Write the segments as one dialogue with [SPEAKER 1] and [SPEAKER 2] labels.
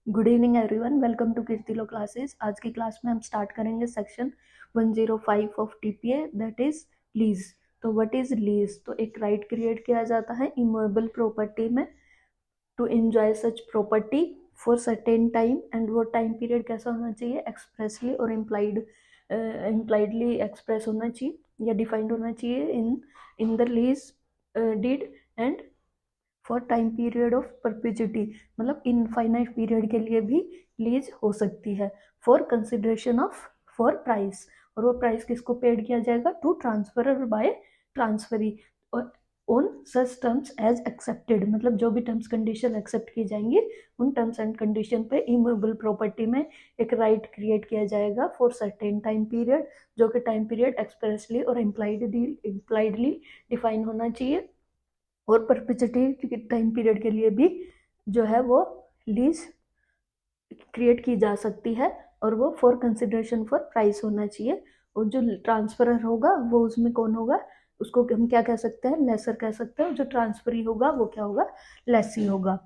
[SPEAKER 1] Good evening everyone, welcome to Kirti law classes. आज की class में हम स्टार्ट करेंगे section 105 of TPA, that is lease. तो व्हाट इज लीज? तो एक राइट क्रिएट किया जाता है इमूवेबल प्रॉपर्टी में to enjoy such property for certain time, and वो टाइम पीरियड कैसा होना चाहिए? एक्सप्रेसली और इम्प्लाइडली एक्सप्रेस होना चाहिए या डिफाइंड होना चाहिए in the lease deed, and for time period of perpetuity, मतलब इनफाइनाइट पीरियड के लिए भी लीज हो सकती है। For consideration of for price, और वो प्राइस किसको पेड किया जाएगा? To transferor by transferee on such terms as accepted, मतलब जो भी टर्म्स कंडीशन एक्सेप्ट की जाएंगी उन टर्म्स एंड कंडीशन पे इमूवेबल प्रॉपर्टी में एक राइट क्रिएट किया जाएगा फॉर सर्टेन टाइम पीरियड, जो कि टाइम पीरियड एक्सप्रेसली और इम्प्लाइडली डिफाइन होना चाहिए। और परपेचुटी टाइम पीरियड के लिए भी जो है वो लीज क्रिएट की जा सकती है, और वो फॉर कंसिडरेशन फॉर प्राइस होना चाहिए। और जो ट्रांसफरर होगा वो उसमें कौन होगा? उसको हम क्या कह सकते हैं? लेसर कह सकते हैं। जो ट्रांसफरी होगा वो क्या होगा? लेसी होगा।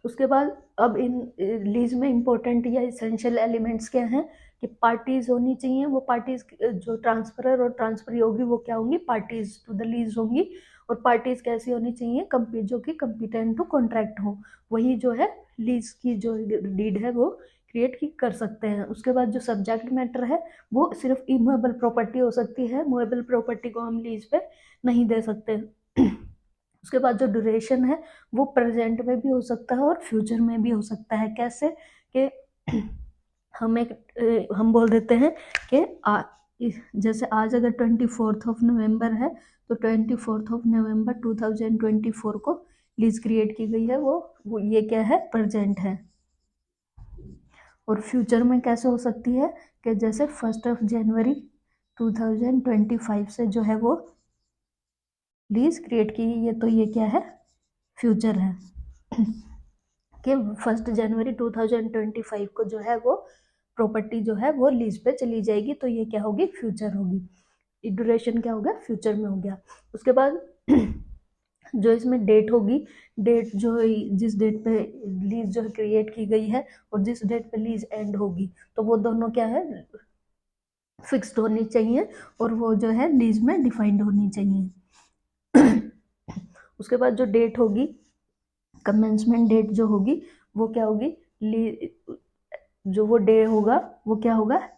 [SPEAKER 1] उसके बाद अब इन लीज में इंपॉर्टेंट या इसेंशियल एलिमेंट्स क्या हैं कि पार्टीज होनी चाहिए। वो पार्टीज जो ट्रांसफरर और ट्रांसफरी होगी वो क्या होंगी? पार्टीज टू द लीज होंगी। और पार्टीज कैसी होनी चाहिए? जो कि कम्पिटेंट टू कॉन्ट्रैक्ट हो, वही जो है लीज की जो डीड है वो क्रिएट की कर सकते हैं। उसके बाद जो सब्जेक्ट मैटर है वो सिर्फ इमूवेबल प्रॉपर्टी हो सकती है, मूवेबल प्रॉपर्टी को हम लीज पे नहीं दे सकते। उसके बाद जो ड्यूरेशन है वो प्रेजेंट में भी हो सकता है और फ्यूचर में भी हो सकता है। कैसे कि हम बोल देते हैं कि जैसे आज अगर 24th ऑफ नवंबर है तो 24th ऑफ नवंबर 2024 को लीज क्रिएट की गई है, वो ये क्या है? प्रेजेंट है। और फ्यूचर में कैसे हो सकती है कि जैसे 1 जनवरी 2025 से जो है वो लीज क्रिएट की, ये क्या है? फ्यूचर है कि 1 जनवरी 2025 को जो है वो प्रॉपर्टी जो है वो लीज पे चली जाएगी, तो ये क्या होगी? फ्यूचर होगी। ड्यूरेशन क्या हो गया? फ्यूचर में हो गया। उसके बाद जो इसमें डेट होगी, डेट जो जिस डेट पे लीज जो क्रिएट की गई है और जिस डेट पे लीज एंड होगी, तो वो दोनों क्या है? फिक्स्ड होनी चाहिए, और वो जो है लीज में डिफाइंड होनी चाहिए। उसके बाद जो डेट होगी, कमेंसमेंट डेट जो होगी वो क्या होगी? जो वो डे होगा वो क्या होगा?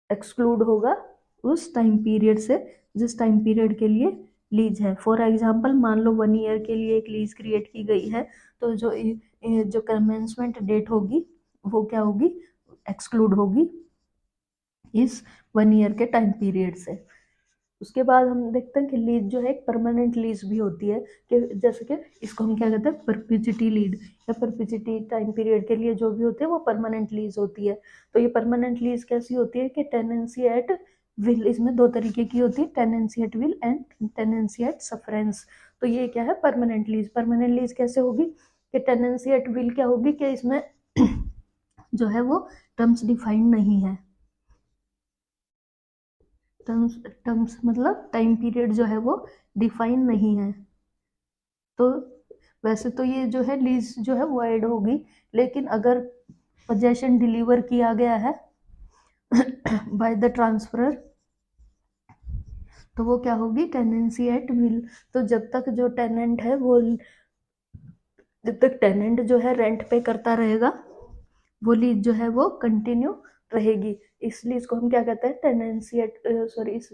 [SPEAKER 1] एक्सक्लूड होगा उस टाइम पीरियड से जिस टाइम पीरियड के लिए लीज है। फॉर एग्जांपल, मान लो 1 ईयर के लिए एक लीज क्रिएट की गई है, तो जो कमेंसमेंट डेट होगी वो क्या होगी? एक्सक्लूड होगी इस 1 ईयर के टाइम पीरियड से। उसके बाद हम देखते हैं कि लीज जो है एक परमानेंट लीज भी होती है, कि जैसे कि इसको हम क्या कहते हैं? परपिचुटी लीड, या परपिचुटी टाइम पीरियड के लिए जो भी होते हैं वो परमानेंट लीज होती है। तो ये परमानेंट लीज कैसी होती है कि टेनेंसी एट विल, इसमें दो तरीके की होती है, tenancy at will and tenancy at sufferance. तो ये क्या है? Permanent lease. परमानेंट लीज कैसे होगी कि टेनेंसी एट विल क्या होगी कि इसमें जो है वो टर्म्स डिफाइंड नहीं है। टर्म्स मतलब टाइम पीरियड जो है वो डिफाइन नहीं है। तो वैसे तो ये जो है लीज जो है वॉइड होगी, लेकिन अगर पोजेशन डिलीवर किया गया है बाय द ट्रांसफरर, तो वो क्या होगी? Tenancy at will. तो जब तक टेनेंट जो है रेंट पे करता रहेगा, वो लीज जो है वो कंटिन्यू रहेगी। इसलिए इसको हम क्या कहते हैं? टेनेंसी एट सॉरी इस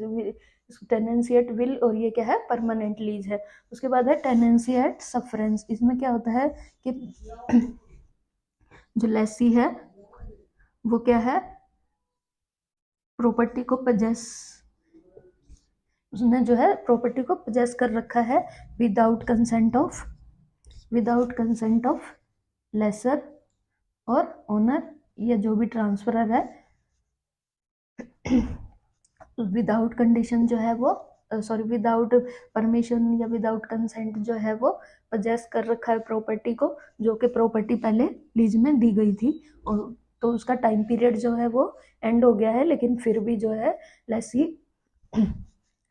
[SPEAKER 1] टेनेंसी एट विल, और ये क्या है? परमानेंट लीज है। उसके बाद है टेनेंसी एट सफरेंस। इसमें क्या होता है कि जो लेसी है वो क्या है? प्रॉपर्टी को पजेस उसने जो है प्रॉपर्टी को पजेस कर रखा है विदाउट कंसेंट ऑफ लेसर और ओनर, या जो भी ट्रांसफरर है, विदाउट कंडीशन जो है वो विदाउट परमिशन या विदाउट कंसेंट जो है वो पजेस कर रखा है प्रॉपर्टी को, जो कि प्रॉपर्टी पहले लीज में दी गई थी। और तो उसका टाइम पीरियड जो है वो एंड हो गया है, लेकिन फिर भी जो है लेसी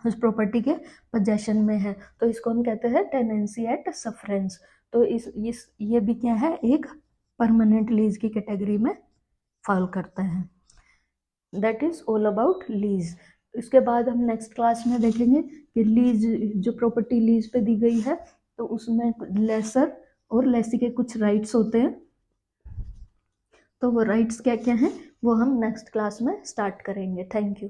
[SPEAKER 1] उस प्रॉपर्टी के पोजेशन में है। तो इसको हम कहते हैं टेनेंसी एट सफरेंस। तो इस ये भी क्या है, एक परमानेंट लीज की कैटेगरी में फॉल करता है। That is all about lease. इसके बाद हम नेक्स्ट क्लास में देखेंगे कि लीज, जो प्रॉपर्टी लीज पे दी गई है तो उसमें लेसर और लेसी के कुछ राइट्स होते हैं, तो वो राइट्स क्या क्या हैं वो हम नेक्स्ट क्लास में स्टार्ट करेंगे। Thank you.